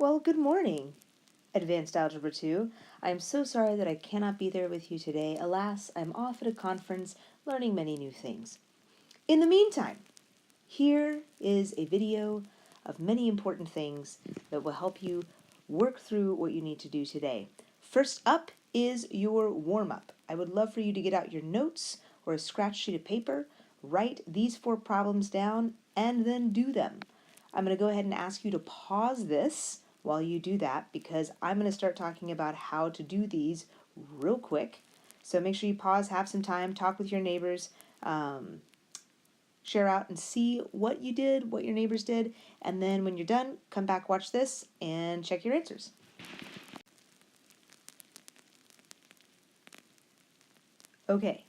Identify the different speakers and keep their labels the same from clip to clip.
Speaker 1: Well, good morning, Advanced Algebra 2. I am so sorry that I cannot be there with you today. Alas, I'm off at a conference learning many new things. In the meantime, here is a video of many important things that will help you work through what you need to do today. First up is your warm-up. I would love for you to get out your notes or a scratch sheet of paper, write these 4 problems down, and then do them. I'm going to go ahead and ask you to pause this while you do that because I'm going to start talking about how to do these real quick. So make sure you pause, have some time, talk with your neighbors, share out and see what you did, what your neighbors did, and then when you're done, come back, watch this, and check your answers. Okay,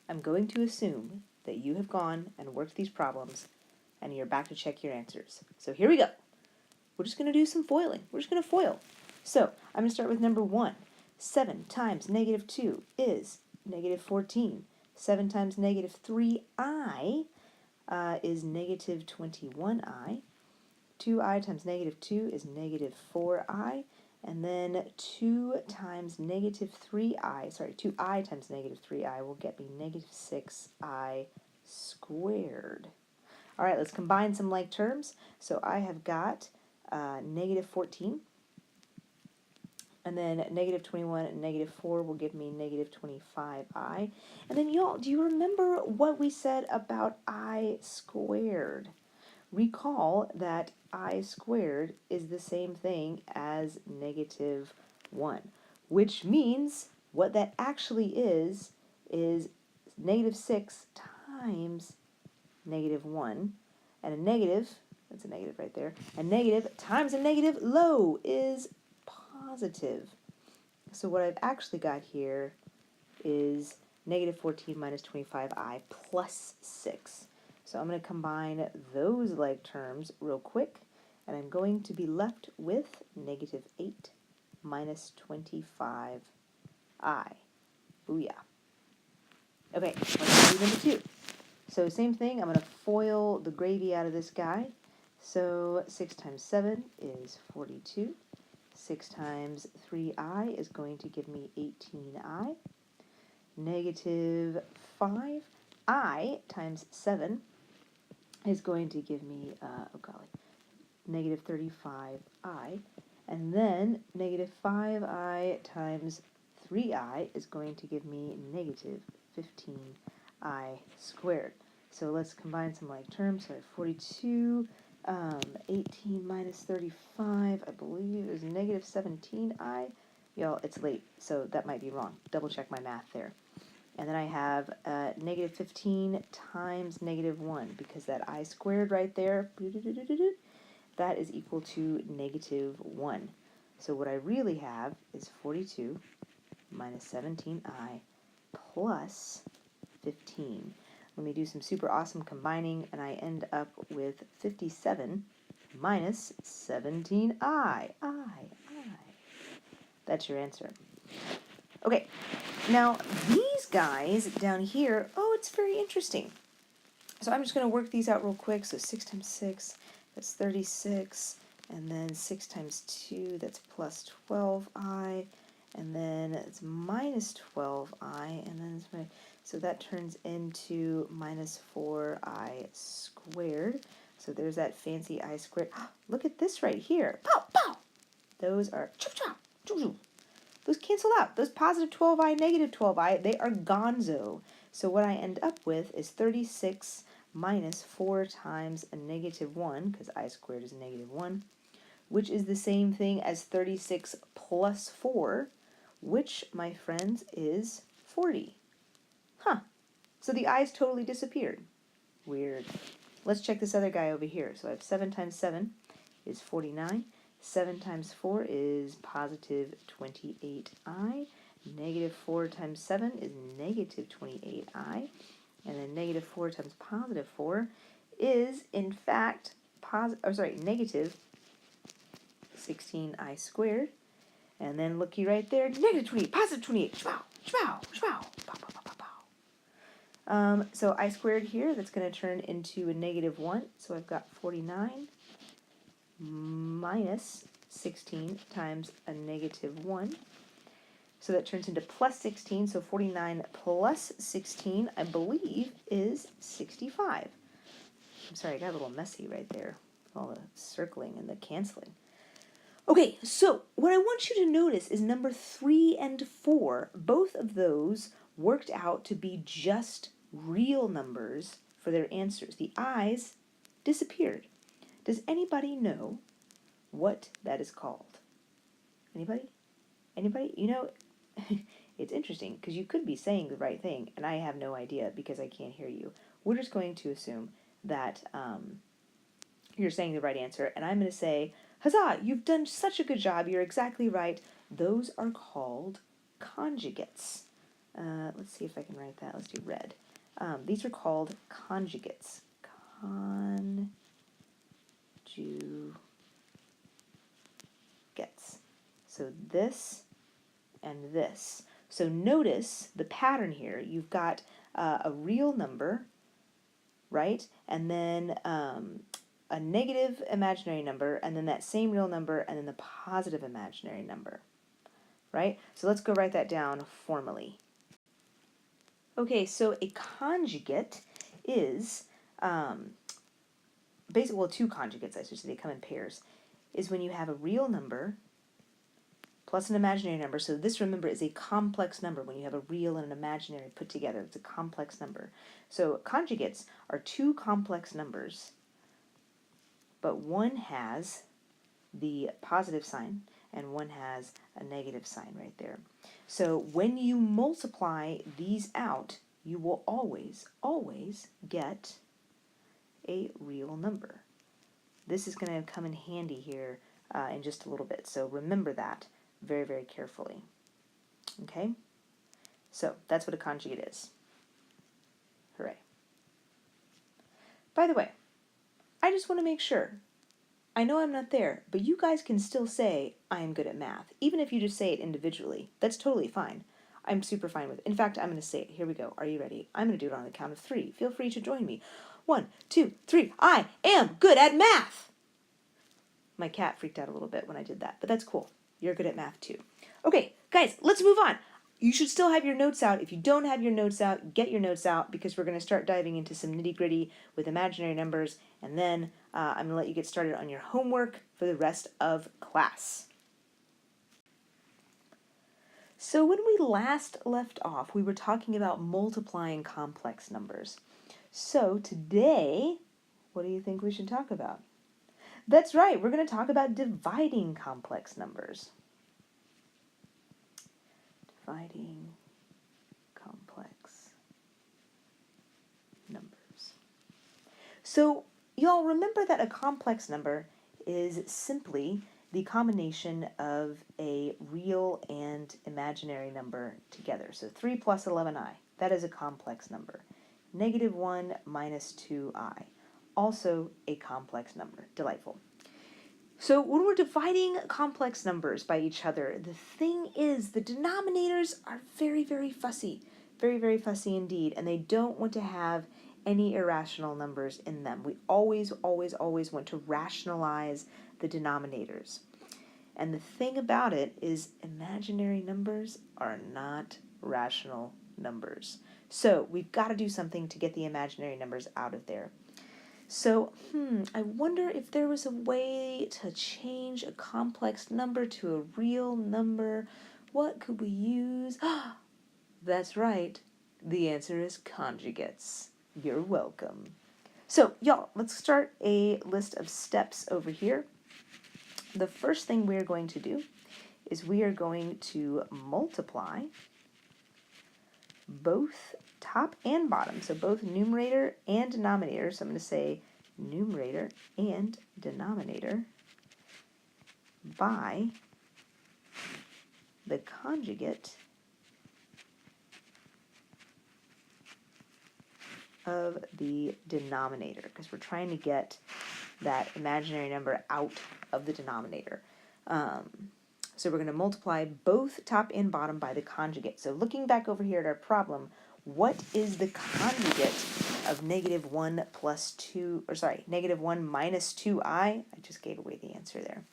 Speaker 1: I'm going to assume that you have gone and worked these problems and you're back to check your answers. So here we go. We're just going to do some foiling. We're just going to foil. So I'm going to start with number 1. 7 times negative 2 is negative 14. 7 times negative 3i is negative 21i. 2i times negative 2 is negative 4i. And then 2 times negative 2i times negative 3i will get me negative 6i squared. All right, let's combine some like terms. So I have got negative 14, and then negative 21 and negative 4 will give me negative 25i. And then y'all, do you remember what we said about I squared? Recall that I squared is the same thing as negative 1, which means what that actually is negative 6 times negative 1, and a negative, that's a negative right there, a negative times a negative low is positive. So what I've actually got here is negative 14 minus 25i plus 6. So I'm going to combine those like terms real quick, and I'm going to be left with negative 8 minus 25i. Booyah. Okay, let's do number 2. So same thing, I'm going to FOIL the gravy out of this guy. So 6 times 7 is 42. 6 times 3i is going to give me 18i. Negative 5i times 7 is going to give me, negative 35i. And then negative 5i times 3i is going to give me negative 15i squared. So let's combine some like terms. So I have 42, 18 minus 35, I believe is negative 17i. Y'all, it's late, so that might be wrong. Double check my math there. And then I have negative 15 times negative 1, because that I squared right there, that is equal to negative 1. So what I really have is 42 minus 17i plus 15. Let me do some super awesome combining, and I end up with 57 minus 17i. That's your answer. Okay, now these guys down here, oh, it's very interesting. So I'm just going to work these out real quick. So 6 times 6, that's 36. And then 6 times 2, that's plus 12i. And then it's minus 12i. And then it's so that turns into minus 4i squared. So there's that fancy I squared. Look at this right here. Pow, pow. Those are choo-choo, choo-choo. Those cancel out. Those positive 12i, negative 12i, they are gonzo. So what I end up with is 36 minus 4 times a negative 1, because I squared is negative 1, which is the same thing as 36 plus 4, which, my friends, is 40. Huh. So the i's totally disappeared. Weird. Let's check this other guy over here. So I have 7 times 7 is 49. 7 times 4 is positive 28i. Negative 4 times 7 is negative 28i. And then negative 4 times positive 4 is, in fact, negative 16i squared. And then looky right there, negative 28, positive 28. Shwow, shwow, shwow. Pow, pow, pow, pow, pow. So I squared here, that's going to turn into a negative 1. So I've got 49 minus 16 times a negative 1. So that turns into plus 16. So 49 plus 16, I believe, is 65. I'm sorry, I got a little messy right there. All the circling and the canceling. Okay, so what I want you to notice is number 3 and 4. Both of those worked out to be just real numbers for their answers. The i's disappeared. Does anybody know what that is called? Anybody? Anybody? You know, it's interesting because you could be saying the right thing, and I have no idea because I can't hear you. We're just going to assume that you're saying the right answer, and I'm going to say, huzzah, you've done such a good job, you're exactly right. Those are called conjugates. Let's see if I can write that. Let's do red. These are called conjugates. Conjugates. So this and this. So notice the pattern here. You've got a real number, right? And then a negative imaginary number, and then that same real number, and then the positive imaginary number, right? So let's go write that down formally. Okay, so a conjugate is, basically, well, two conjugates, I should say, they come in pairs, is when you have a real number plus an imaginary number. So this, remember, is a complex number. When you have a real and an imaginary put together, it's a complex number. So conjugates are two complex numbers, but one has the positive sign and one has a negative sign right there. So when you multiply these out, you will always, always get a real number. This is going to come in handy here in just a little bit. So remember that very, very carefully. Okay? So that's what a conjugate is. Hooray. By the way, I just want to make sure. I know I'm not there, but you guys can still say, I am good at math. Even if you just say it individually. That's totally fine. I'm super fine with it. In fact, I'm going to say it. Here we go. Are you ready? I'm going to do it on the count of 3. Feel free to join me. 1, 2, 3. I am good at math. My cat freaked out a little bit when I did that, but that's cool. You're good at math too. Okay, guys, let's move on. You should still have your notes out. If you don't have your notes out, get your notes out because we're going to start diving into some nitty-gritty with imaginary numbers, and then I'm going to let you get started on your homework for the rest of class. So when we last left off, we were talking about multiplying complex numbers. So today, what do you think we should talk about? That's right, we're going to talk about dividing complex numbers. Dividing complex numbers. So, y'all remember that a complex number is simply the combination of a real and imaginary number together. So 3 plus 11i, that is a complex number. -1 minus 2i, also a complex number. Delightful. So when we're dividing complex numbers by each other, the thing is the denominators are very, very fussy. Very, very fussy indeed, and they don't want to have any irrational numbers in them. We always, always, always want to rationalize the denominators. And the thing about it is imaginary numbers are not rational numbers. So we've got to do something to get the imaginary numbers out of there. So, I wonder if there was a way to change a complex number to a real number. What could we use? That's right. The answer is conjugates. You're welcome. So, y'all, let's start a list of steps over here. The first thing we're going to do is we are going to multiply both top and bottom, so both numerator and denominator. So I'm going to say numerator and denominator by the conjugate of the denominator, because we're trying to get that imaginary number out of the denominator. So we're going to multiply both top and bottom by the conjugate. So looking back over here at our problem, what is the conjugate of -1 plus 2, or sorry, -1 minus 2i? I just gave away the answer there.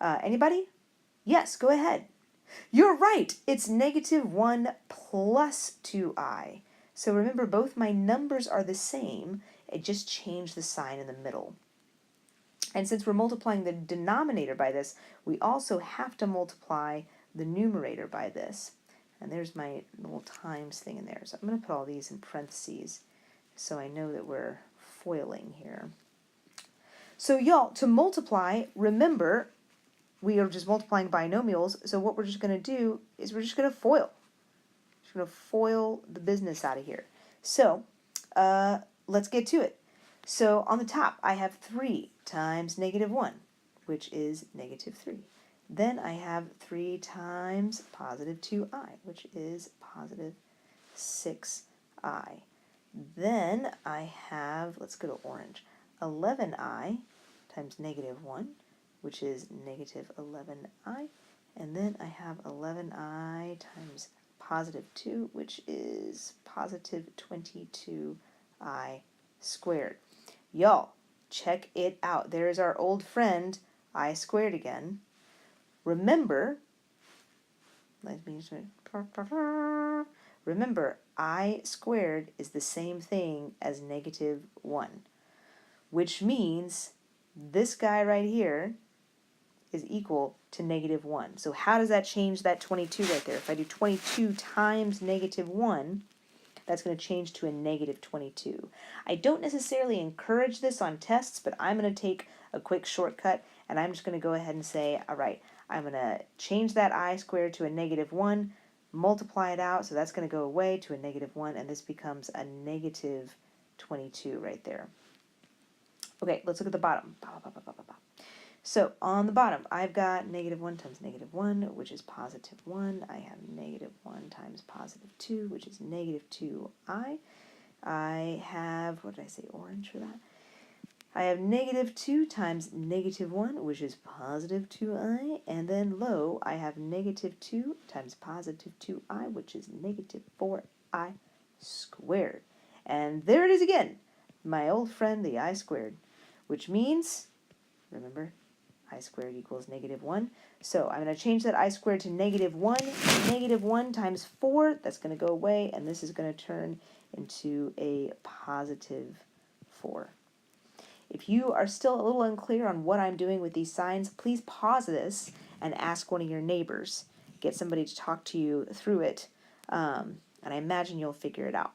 Speaker 1: Anybody? Yes, go ahead. You're right. It's negative 1 plus 2i. So remember, both my numbers are the same. It just changed the sign in the middle. And since we're multiplying the denominator by this, we also have to multiply the numerator by this. And there's my little times thing in there. So I'm going to put all these in parentheses so I know that we're foiling here. So y'all, to multiply, remember, we are just multiplying binomials, so what we're just going to do is we're just going to foil. Just going to foil the business out of here. So let's get to it. So on the top, I have 3 times negative 1, which is negative 3. Then I have 3 times positive 2i, which is positive 6i. Then I have, let's go to orange, 11i times negative 1, which is negative 11i. And then I have 11i times positive 2, which is positive 22i squared. Y'all, check it out. There's our old friend, I squared again. Remember, I squared is the same thing as negative 1, which means this guy right here is equal to negative 1. So how does that change that 22 right there? If I do 22 times negative 1, that's going to change to a negative 22. I don't necessarily encourage this on tests, but I'm going to take a quick shortcut, and I'm just going to go ahead and say, all right, I'm going to change that I squared to a negative 1, multiply it out, so that's going to go away to a negative 1, and this becomes a negative 22 right there. Okay, let's look at the bottom. So on the bottom, I've got negative 1 times negative 1, which is positive 1. I have negative 1 times positive 2, which is negative 2i. I have, what did I say, orange for that? I have negative 2 times negative 1, which is positive 2i. And then low, I have negative 2 times positive 2i, which is negative 4i squared. And there it is again, my old friend, the I squared, which means, remember, I squared equals negative 1. So I'm going to change that I squared to negative 1. Negative 1 times 4, that's going to go away, and this is going to turn into a positive 4. If you are still a little unclear on what I'm doing with these signs, please pause this and ask one of your neighbors. Get somebody to talk to you through it, and I imagine you'll figure it out.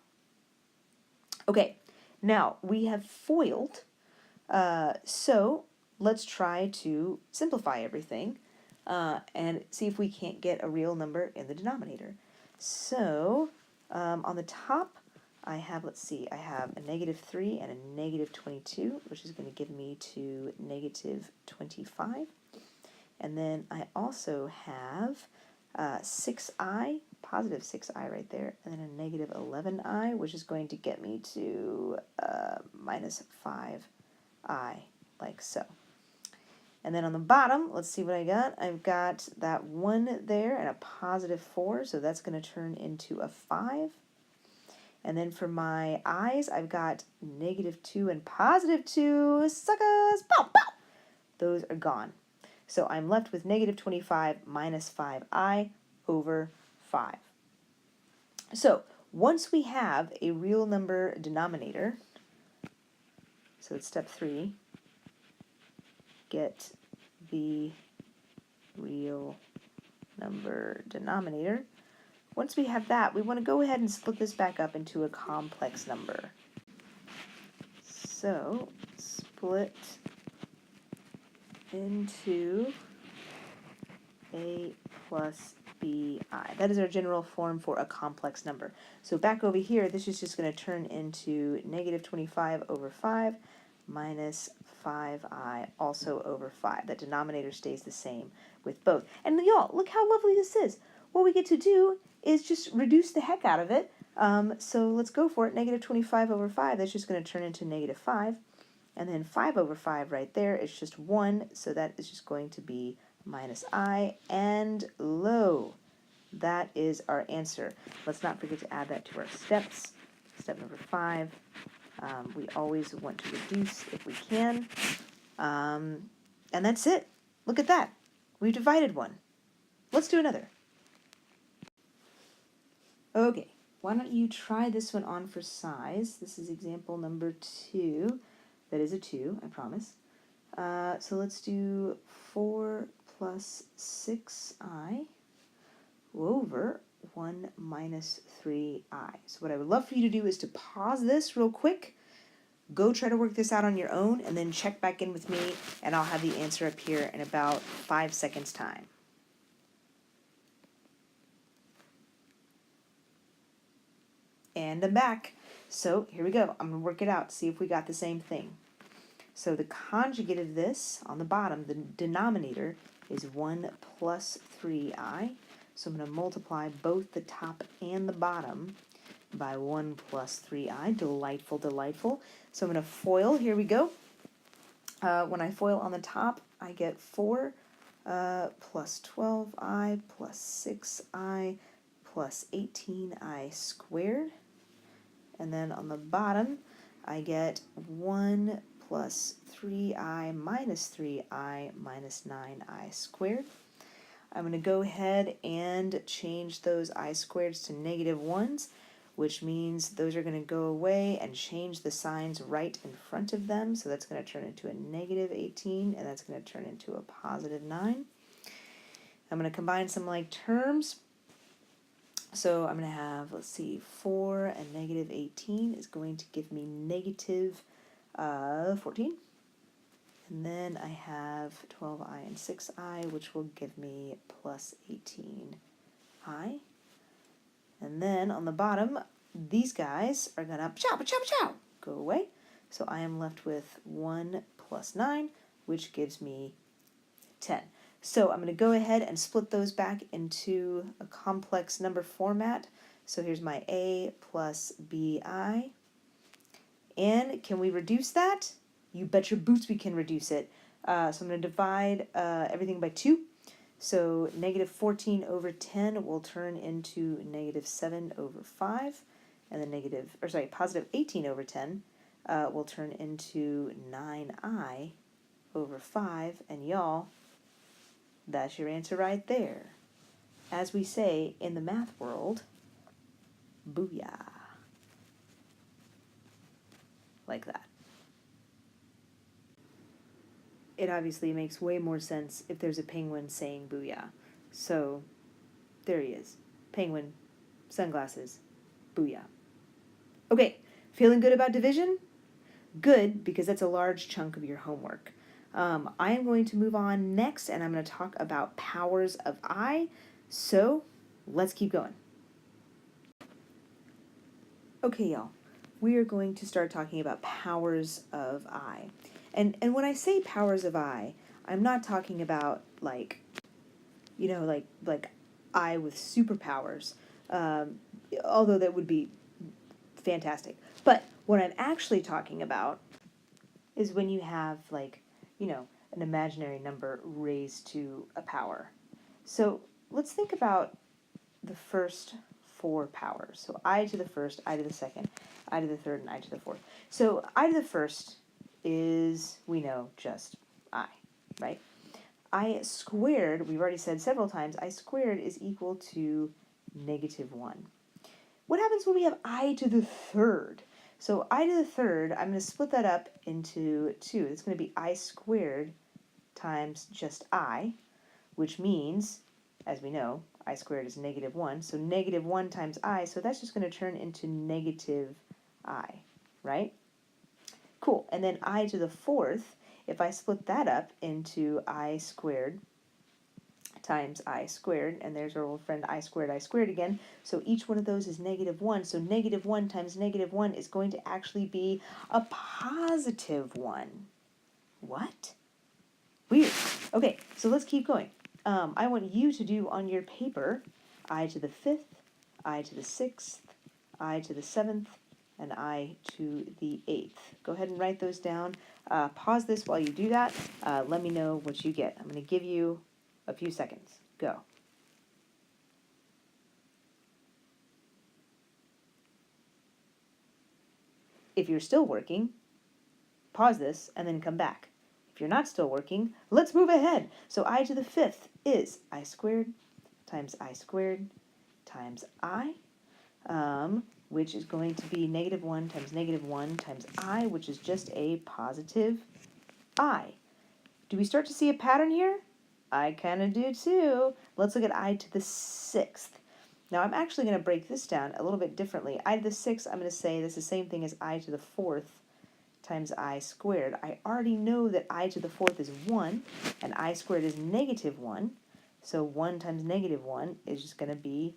Speaker 1: Okay, now we have foiled, so let's try to simplify everything and see if we can't get a real number in the denominator. So on the top, I have, let's see, I have a negative 3 and a negative 22, which is going to give me to negative 25. And then I also have 6i, positive 6i right there, and then a negative 11i, which is going to get me to minus 5i, like so. And then on the bottom, let's see what I got. I've got that 1 there and a positive 4, so that's going to turn into a 5. And then for my i's, I've got negative 2 and positive 2. Suckers! Pow, pow! Those are gone. So I'm left with negative 25 minus 5i over 5. So once we have a real number denominator, so it's step 3, get the real number denominator. Once we have that, we want to go ahead and split this back up into a complex number. So split into a plus bi. That is our general form for a complex number. So back over here, this is just going to turn into negative 25 over 5 minus 5i also over 5. That denominator stays the same with both. And y'all, look how lovely this is. What we get to do is just reduce the heck out of it. So let's go for it. Negative 25 over 5, that's just going to turn into negative 5. And then 5 over 5 right there is just 1, so that is just going to be minus I, and lo, that is our answer. Let's not forget to add that to our steps. Step number 5, we always want to reduce if we can. And that's it. Look at that. We've divided one. Let's do another. Okay, why don't you try this one on for size? This is example number 2. That is a 2, I promise. So let's do 4 plus 6i over 1 minus 3i. So what I would love for you to do is to pause this real quick, go try to work this out on your own, and then check back in with me, and I'll have the answer up here in about 5 seconds time. And I'm back. So here we go. I'm going to work it out, see if we got the same thing. So the conjugate of this, on the bottom, the denominator, is 1 plus 3i. So I'm going to multiply both the top and the bottom by 1 plus 3i. Delightful, delightful. So I'm going to FOIL. Here we go. When I FOIL on the top, I get 4 plus 12i plus 6i plus 18i squared. And then on the bottom, I get 1 plus 3i minus 3i minus 9i squared. I'm going to go ahead and change those I squareds to negative 1s, which means those are going to go away and change the signs right in front of them. So that's going to turn into a negative 18, and that's going to turn into a positive 9. I'm going to combine some like terms. So I'm going to have, let's see, 4 and negative 18 is going to give me negative 14. And then I have 12i and 6i, which will give me plus 18i. And then on the bottom, these guys are going to go away. So I am left with 1 plus 9, which gives me 10. So I'm going to go ahead and split those back into a complex number format. So here's my a plus bi. And can we reduce that? You bet your boots we can reduce it. So I'm going to divide everything by 2. So negative 14 over 10 will turn into negative 7 over 5. And then positive 18 over 10 will turn into 9i over 5. And y'all, that's your answer right there. As we say in the math world, booyah. Like that. It obviously makes way more sense if there's a penguin saying booyah. So, there he is. Penguin, sunglasses, booyah. Okay, feeling good about division? Good, because that's a large chunk of your homework. I am going to move on next, and I'm going to talk about powers of I. So, let's keep going. Okay, y'all. We are going to start talking about powers of I. And when I say powers of I, I'm not talking about like I with superpowers, although that would be fantastic. But what I'm actually talking about is when you have an imaginary number raised to a power. So let's think about the first 4 powers. So I to the first, I to the second, I to the third, and I to the fourth. So I to the first is, we know, just I, right? I squared, we've already said several times, I squared is equal to negative 1. What happens when we have I to the third? So I to the third, I'm going to split that up into 2. It's going to be I squared times just I, which means, as we know, I squared is negative 1. So negative 1 times I, so that's just going to turn into negative I, right? Cool. And then I to the fourth, if I split that up into I squared times I squared, and there's our old friend I squared again. So each one of those is negative 1. So negative 1 times negative 1 is going to actually be a positive 1. What? Weird. Okay, so let's keep going. I want you to do on your paper I to the 5th, I to the 6th, I to the 7th, and I to the 8th. Go ahead and write those down. Pause this while you do that. Let me know what you get. I'm going to give you a few seconds. Go. If you're still working, pause this and then come back. If you're not still working, let's move ahead. So I to the fifth is I squared times times I, which is going to be -1 times -1 times I, which is just a positive I. Do we start to see a pattern here? I kind of do too. Let's look at I to the sixth. Now I'm actually going to break this down a little bit differently. I to the sixth, I'm going to say this is the same thing as I to the fourth times I squared. I already know that I to the fourth is 1, and I squared is -1. So 1 times -1 is just going to be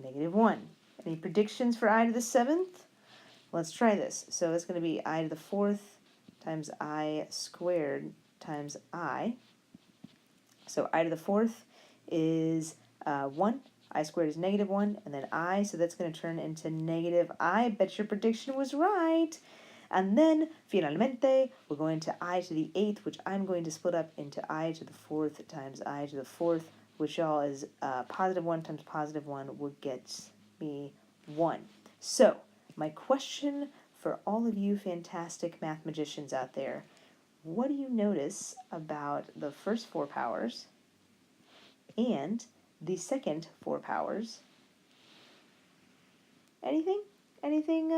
Speaker 1: -1. Any predictions for I to the seventh? Let's try this. So it's going to be I to the fourth times I squared times I. So I to the fourth is 1. I squared is -1, and then I, so that's going to turn into negative I. Bet your prediction was right. And then, finalmente, we're going to I to the eighth, which I'm going to split up into I to the fourth times I to the fourth, which y'all is +1 times +1 will get me 1. So, my question for all of you fantastic math magicians out there, what do you notice about the first 4 powers and the second 4 powers? Anything? Anything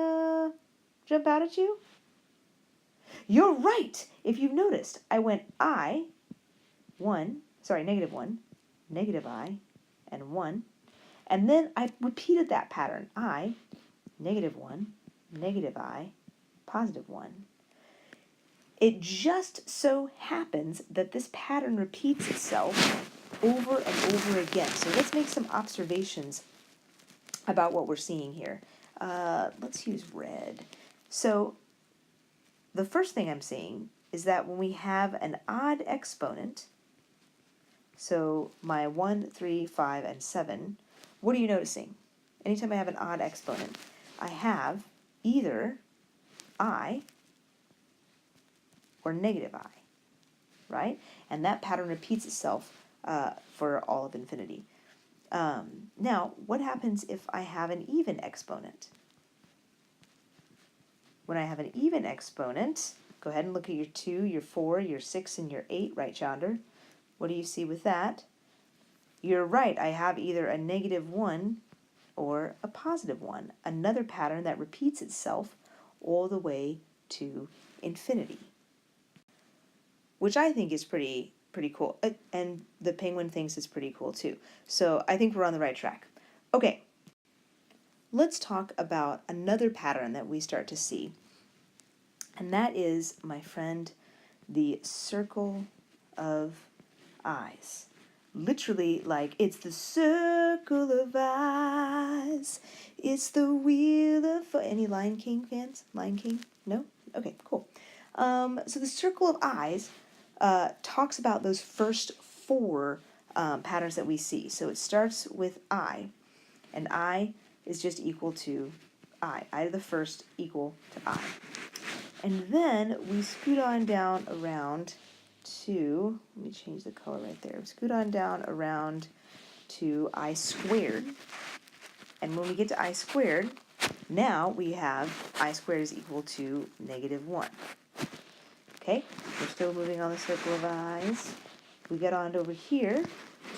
Speaker 1: jump out at you? You're right! If you've noticed, I went I, -1, negative I, and 1, and then I repeated that pattern. I, -1, negative I, +1. It just so happens that this pattern repeats itself over and over again. So let's make some observations about what we're seeing here. Let's use red. So the first thing I'm seeing is that when we have an odd exponent, so my 1, 3, 5, and 7, what are you noticing? Anytime I have an odd exponent, I have either I or negative I, right? And that pattern repeats itself for all of infinity. Now, what happens if I have an even exponent? When I have an even exponent, go ahead and look at your 2, your 4, your 6, and your 8 right yonder. What do you see with that? You're right, I have either a -1 or a +1, another pattern that repeats itself all the way to infinity, which I think is pretty cool, and the penguin thinks it's pretty cool too. So I think we're on the right track. Okay, let's talk about another pattern that we start to see, and that is, my friend, the circle of eyes. Literally, like, it's the circle of eyes, it's the wheel of... Any Lion King fans? Lion King? No? Okay, cool. So the circle of eyes talks about those first 4 patterns that we see. So it starts with I, and I is just equal to I to the first equal to I. And then we scoot on down around to, let me change the color right there, scoot on down around to I squared. And when we get to I squared, now we have I squared is equal to -1. Okay, we're still moving on the circle of eyes. We get on over here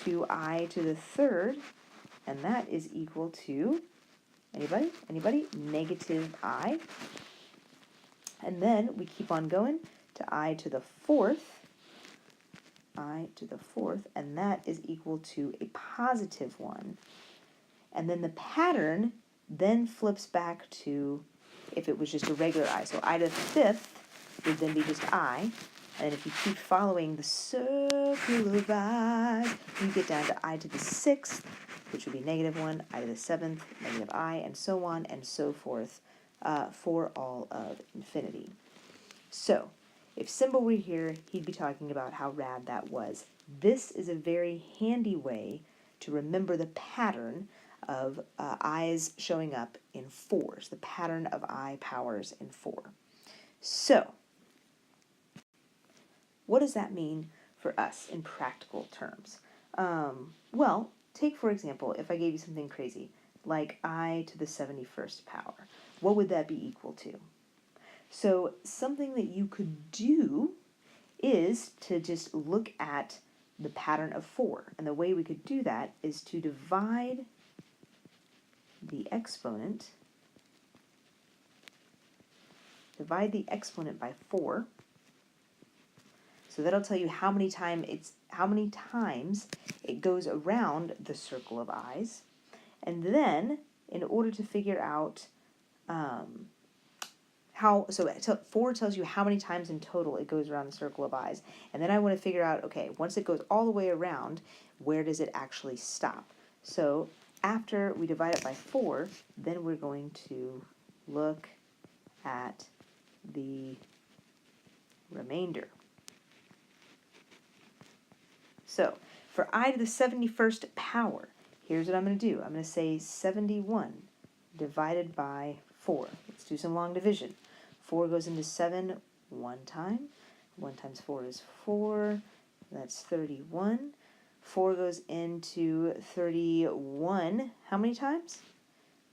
Speaker 1: to I to the third, and that is equal to, anybody? -I. And then we keep on going to I to the fourth, and that is equal to a +1. And then the pattern then flips back to if it was just a regular I. So I to the fifth would then be just I. And if you keep following the circle of eyes, you get down to I to the sixth, which would be -1, I to the seventh, -I, and so on and so forth for all of infinity. So, if Simba were here, he'd be talking about how rad that was. This is a very handy way to remember the pattern of I's showing up in 4s, the pattern of I powers in 4. So, what does that mean for us in practical terms? Well, take for example, if I gave you something crazy, like I to the 71st power, what would that be equal to? So something that you could do is to just look at the pattern of 4. And the way we could do that is to divide the exponent by 4. So that'll tell you how many times it goes around the circle of i's. And then, in order to figure out 4 tells you how many times in total it goes around the circle of i's. And then I want to figure out, okay, once it goes all the way around, where does it actually stop? So after we divide it by 4, then we're going to look at the remainder. So for I to the 71st power, here's what I'm going to do. I'm going to say 71 divided by 4. Let's do some long division. 4 goes into 7 one time. 1 times 4 is 4. That's 31. 4 goes into 31 how many times?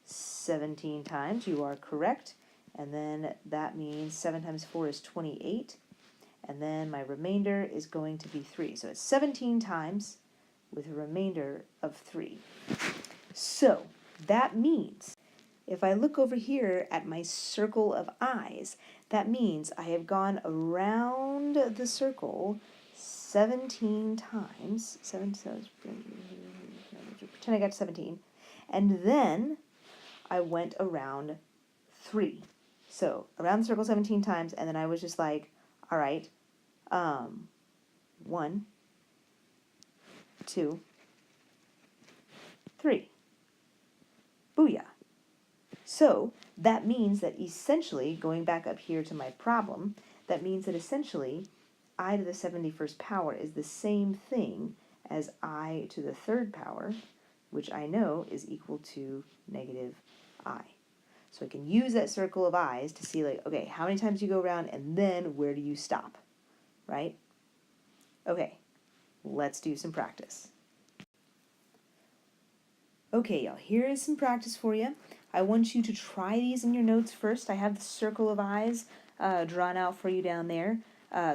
Speaker 1: 17 times. You are correct. And then that means 7 times 4 is 28. And then my remainder is going to be 3. So it's 17 times with a remainder of 3. So that means if I look over here at my circle of i's, that means I have gone around the circle 17 times. Pretend I got 17. And then I went around 3. So around the circle 17 times, and then I was just like, all right, 1, 2, 3. Booyah. So that means that essentially, going back up here to my problem, that means that essentially I to the 71st power is the same thing as I to the 3rd power, which I know is equal to negative I. So I can use that circle of i's to see, like, okay, how many times you go around, and then where do you stop, right? Okay, let's do some practice. Okay, y'all, here is some practice for you. I want you to try these in your notes first. I have the circle of i's drawn out for you down there.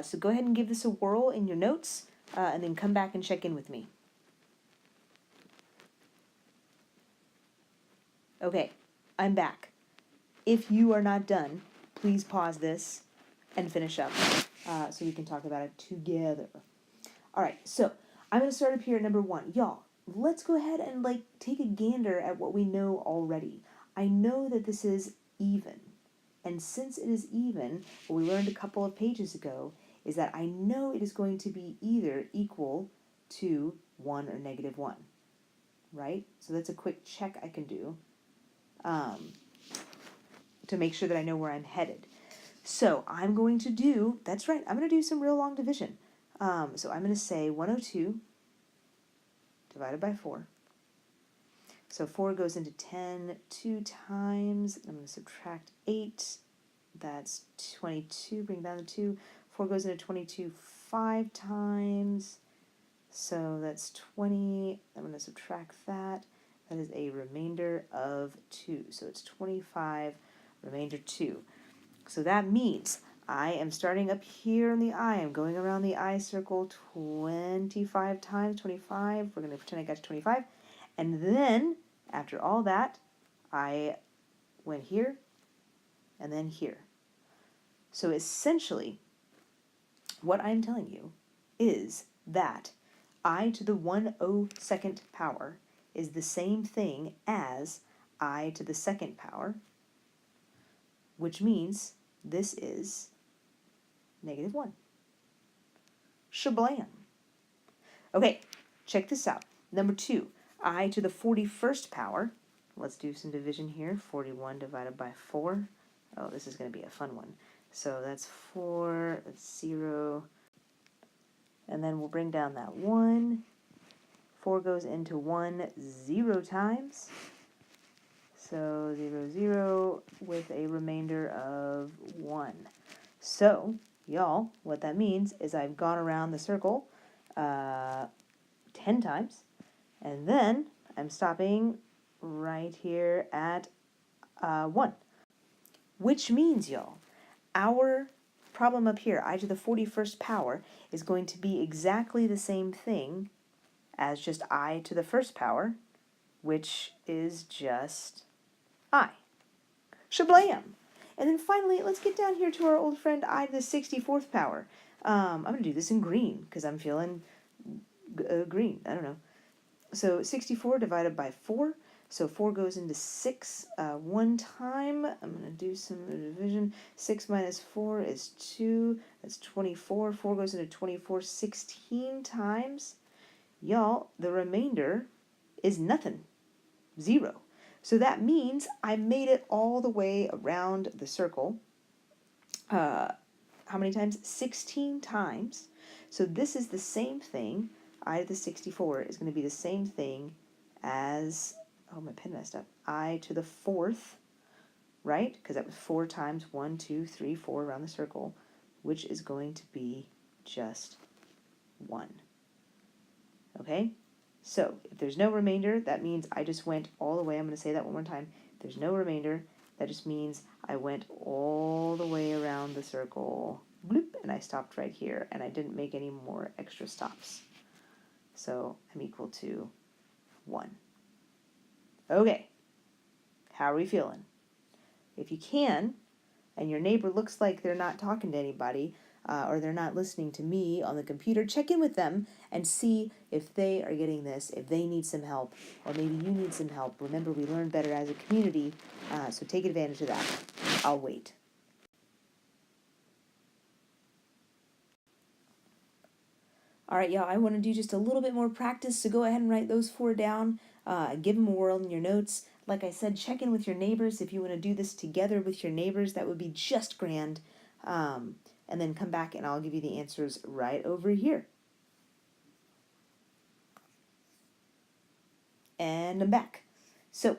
Speaker 1: So go ahead and give this a whirl in your notes, and then come back and check in with me. Okay, I'm back. If you are not done, please pause this and finish up so we can talk about it together. All right, so I'm going to start up here at number 1. Y'all, let's go ahead and take a gander at what we know already. I know that this is even. And since it is even, what we learned a couple of pages ago is that I know it is going to be either equal to 1 or negative 1. Right? So that's a quick check I can do to make sure that I know where I'm headed. So I'm going to do, that's right, I'm going to do some real long division. So I'm going to say 102 divided by 4. So 4 goes into 10 2 times. I'm going to subtract 8. That's 22. Bring down the 2. 4 goes into 22 5 times. So that's 20. I'm going to subtract that. That is a remainder of 2. So it's 25, remainder 2. So that means I am starting up here in the I. I'm going around the I circle 25 times. 25. We're going to pretend I got to 25. And then, after all that, I went here and then here. So essentially, what I'm telling you is that I to the 102nd power is the same thing as I to the 2nd power, which means this is negative 1. Shablam. Okay, check this out. Number 2, I to the 41st power. Let's do some division here. 41 divided by 4. Oh, this is going to be a fun one. So that's 4, that's 0. And then we'll bring down that 1. 4 goes into 1 0 times. So 0, 0 with a remainder of 1. So, y'all, what that means is I've gone around the circle 10 times. And then I'm stopping right here at 1. Which means, y'all, our problem up here, I to the 41st power, is going to be exactly the same thing as just I to the first power, which is just I. Shablam! And then finally, let's get down here to our old friend I to the 64th power. I'm going to do this in green, because I'm feeling green. I don't know. So 64 divided by 4. So 4 goes into 6 one time. I'm going to do some division. 6 minus 4 is 2. That's 24. 4 goes into 24 16 times. Y'all, the remainder is nothing. 0. So that means I made it all the way around the circle. How many times? 16 times. So this is the same thing. I to the 64 is going to be the same thing as, oh, my pen messed up, I to the 4th, right? Because that was 4 times 1, 2, 3, 4 around the circle, which is going to be just 1. Okay? So if there's no remainder, that means I just went all the way. I'm going to say that one more time. If there's no remainder, that just means I went all the way around the circle, bloop, and I stopped right here, and I didn't make any more extra stops. So I'm equal to 1. Okay, how are we feeling? If you can, and your neighbor looks like they're not talking to anybody, or they're not listening to me on the computer, check in with them and see if they are getting this, if they need some help, or maybe you need some help. Remember, we learn better as a community, so take advantage of that. I'll wait. All right, y'all, I want to do just a little bit more practice, so go ahead and write those 4 down. Give them a whirl in your notes. Like I said, check in with your neighbors. If you want to do this together with your neighbors, that would be just grand. And then come back and I'll give you the answers right over here. And I'm back. So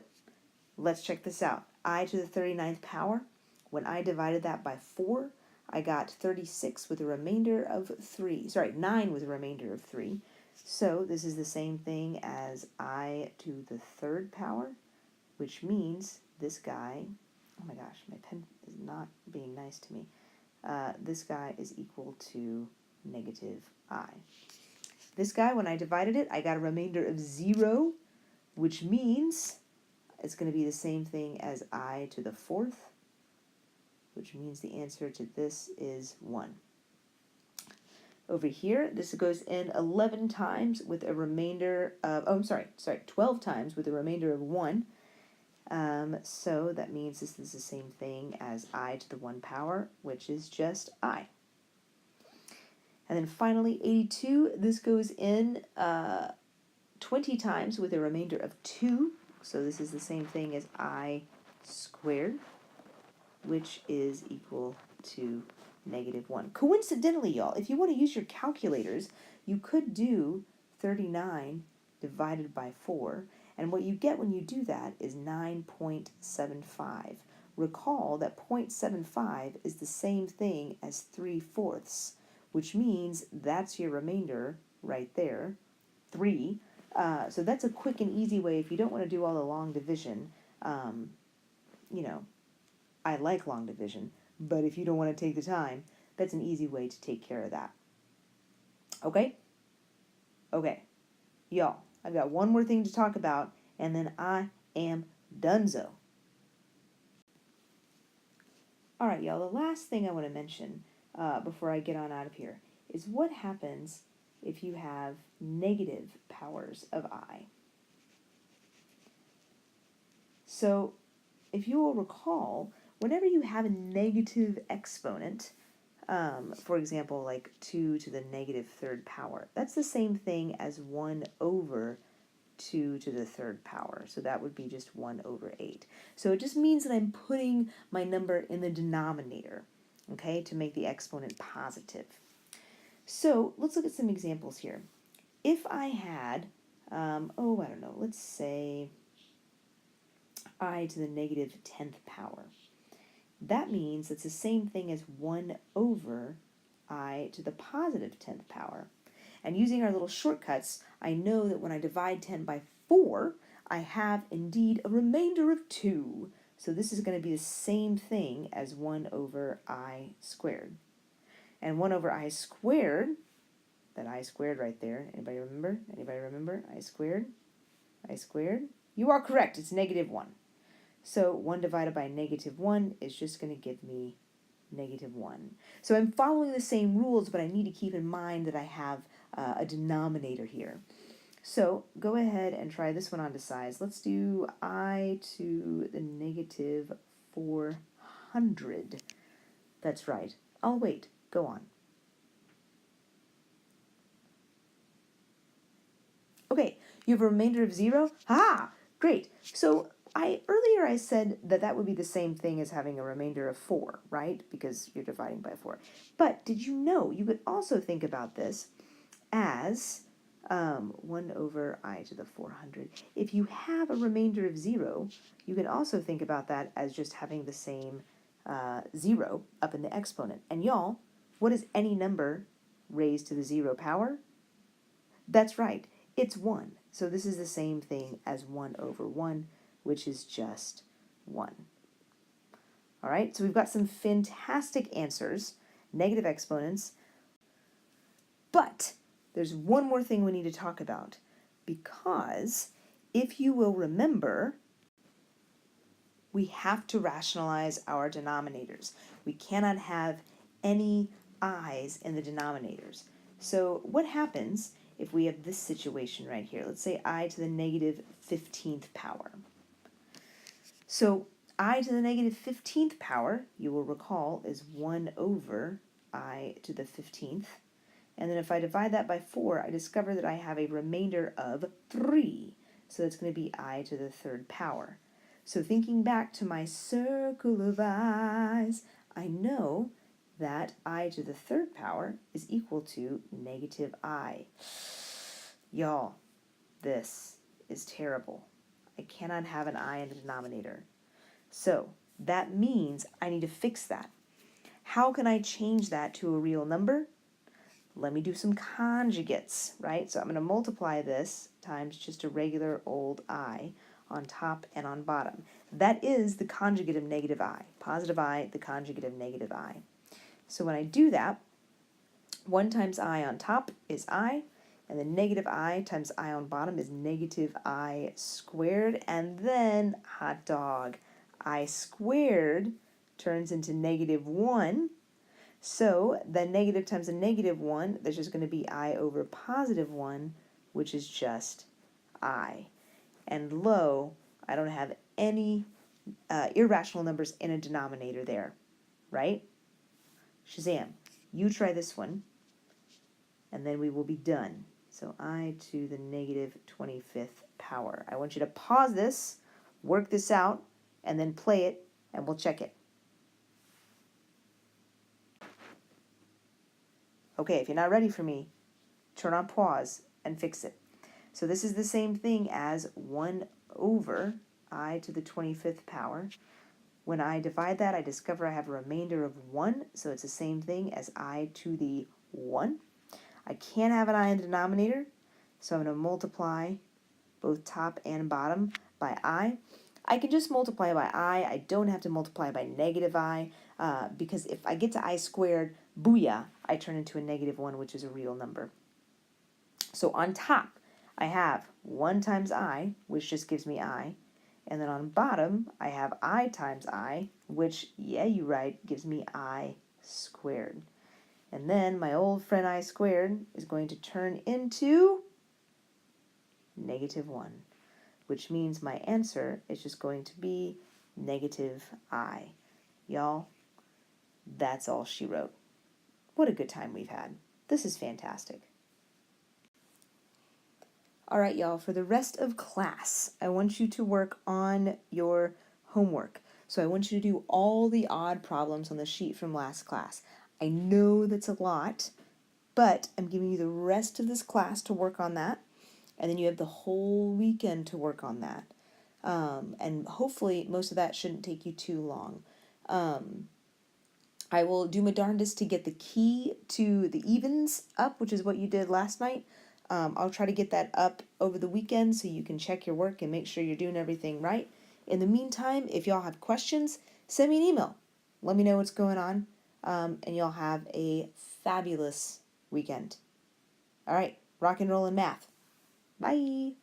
Speaker 1: let's check this out. I to the 39th power, when I divided that by 4, I got 36 with a remainder of 3. Sorry, 9 with a remainder of 3. So this is the same thing as I to the 3rd power, which means this guy, oh my gosh, my pen is not being nice to me. This guy is equal to negative I. This guy, when I divided it, I got a remainder of 0, which means it's going to be the same thing as I to the 4th, which means the answer to this is 1. Over here, this goes in 11 times with a remainder of, 12 times with a remainder of 1. So that means this is the same thing as I to the 1 power, which is just I. And then finally, 82, this goes in 20 times with a remainder of 2. So this is the same thing as I squared, which is equal to negative 1. Coincidentally, y'all, if you want to use your calculators, you could do 39 divided by 4. And what you get when you do that is 9.75. Recall that 0.75 is the same thing as 3/4, which means that's your remainder right there, 3. So that's a quick and easy way if you don't want to do all the long division. You know, I like long division, but if you don't want to take the time, that's an easy way to take care of that. Okay? Okay. Y'all, I've got one more thing to talk about, and then I am donezo. All right, y'all, the last thing I want to mention before I get on out of here is what happens if you have negative powers of I. So, if you will recall, whenever you have a negative exponent, for example, like 2 to the negative 3rd power, that's the same thing as 1 over 2 to the 3rd power. So that would be just 1 over 8. So it just means that I'm putting my number in the denominator, okay, to make the exponent positive. So let's look at some examples here. If I had, I don't know, let's say I to the negative 10th power. That means it's the same thing as 1 over I to the positive 10th power. And using our little shortcuts, I know that when I divide 10 by 4, I have indeed a remainder of 2. So this is going to be the same thing as 1 over I squared. And 1 over I squared, that I squared right there, anybody remember? Anybody remember? I squared? I squared? You are correct, it's negative 1. So 1 divided by negative 1 is just going to give me negative 1. So I'm following the same rules, but I need to keep in mind that I have a denominator here. So go ahead and try this one on to size. Let's do I to the negative 400. That's right. I'll wait. Go on. Okay, you have a remainder of 0. Ah, great. So earlier I said that that would be the same thing as having a remainder of 4, right? Because you're dividing by 4. But did you know you could also think about this as 1 over I to the 400. If you have a remainder of 0, you can also think about that as just having the same 0 up in the exponent. And y'all, what is any number raised to the 0 power? That's right, it's 1. So this is the same thing as 1 over 1, which is just 1. All right, so we've got some fantastic answers, negative exponents, but there's one more thing we need to talk about, because if you will remember, we have to rationalize our denominators. We cannot have any i's in the denominators. So what happens if we have this situation right here? Let's say I to the negative 15th power. So I to the negative 15th power, you will recall, is 1 over I to the 15th. And then if I divide that by 4, I discover that I have a remainder of 3. So that's going to be I to the 3rd power. So thinking back to my circle of i's, I know that I to the 3rd power is equal to negative I. Y'all, this is terrible. I cannot have an I in the denominator. So that means I need to fix that. How can I change that to a real number? Let me do some conjugates, right? So I'm going to multiply this times just a regular old I on top and on bottom. That is the conjugate of negative I. Positive I, the conjugate of negative I. So when I do that, 1 times I on top is I, and the negative I times I on bottom is negative I squared, and then, hot dog, I squared turns into negative 1. So the negative times a negative 1, there's just going to be I over positive 1, which is just I. And lo, I don't have any irrational numbers in a denominator there, right? Shazam, you try this one, and then we will be done. So I to the negative 25th power. I want you to pause this, work this out, and then play it, and we'll check it. Okay, if you're not ready for me, turn on pause and fix it. So this is the same thing as 1 over I to the 25th power. When I divide that, I discover I have a remainder of 1, so it's the same thing as I to the 1. I can't have an I in the denominator, so I'm going to multiply both top and bottom by I. I can just multiply by I don't have to multiply by negative I, because if I get to I squared, booyah, I turn into a negative 1, which is a real number. So on top, I have 1 times I, which just gives me I, and then on bottom, I have I times I, which, yeah, you're right, gives me I squared. And then my old friend I squared is going to turn into negative 1. Which means my answer is just going to be negative I. Y'all, that's all she wrote. What a good time we've had. This is fantastic. All right, y'all, for the rest of class, I want you to work on your homework. So I want you to do all the odd problems on the sheet from last class. I know that's a lot, but I'm giving you the rest of this class to work on that. And then you have the whole weekend to work on that. And hopefully most of that shouldn't take you too long. I will do my darndest to get the key to the evens up, which is what you did last night. I'll try to get that up over the weekend so you can check your work and make sure you're doing everything right. In the meantime, if y'all have questions, send me an email. Let me know what's going on. and you'll have a fabulous weekend. All right, rock and roll in math. Bye.